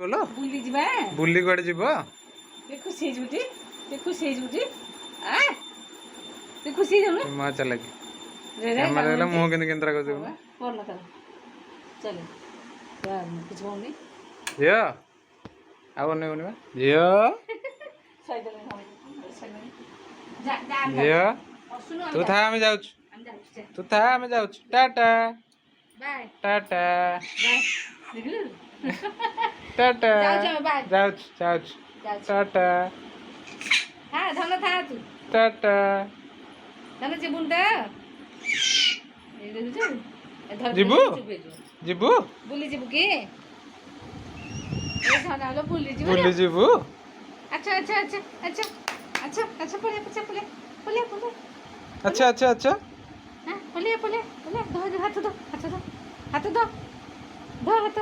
बोलो बुली जिबा बुली कुआडे जीव ते खुशी जुटी आ ते खुशी जाऊ माँ चला कि रे रे हमारे मुँह के केंद्रा कर देबो बोल ना कर चलो यार कुछ बोलनी झियो आउ ने बनिबा झियो साइड में जा जा झियो सुनो तू था हमें जाउछ हम जाऊ तू था हमें जाउछ टाटा बाय टाटा बाय देखलु टाटा जाउछ बाय जाउछ जाउछ जाउछ टाटा हां धन था तू टाटा धन जेबुन त ए देखु धर जिबु जिबु बुली जिबु के ए धन आलो बुली जिबु बुली जीवु अच्छा अच्छा अच्छा अच्छा अच्छा अच्छा पुले पुले पुले पुले पुले अच्छा अच्छा अच्छा हां पुले पुले पुले दो हाथ दो हाथ दो हाथ दो दो हाथ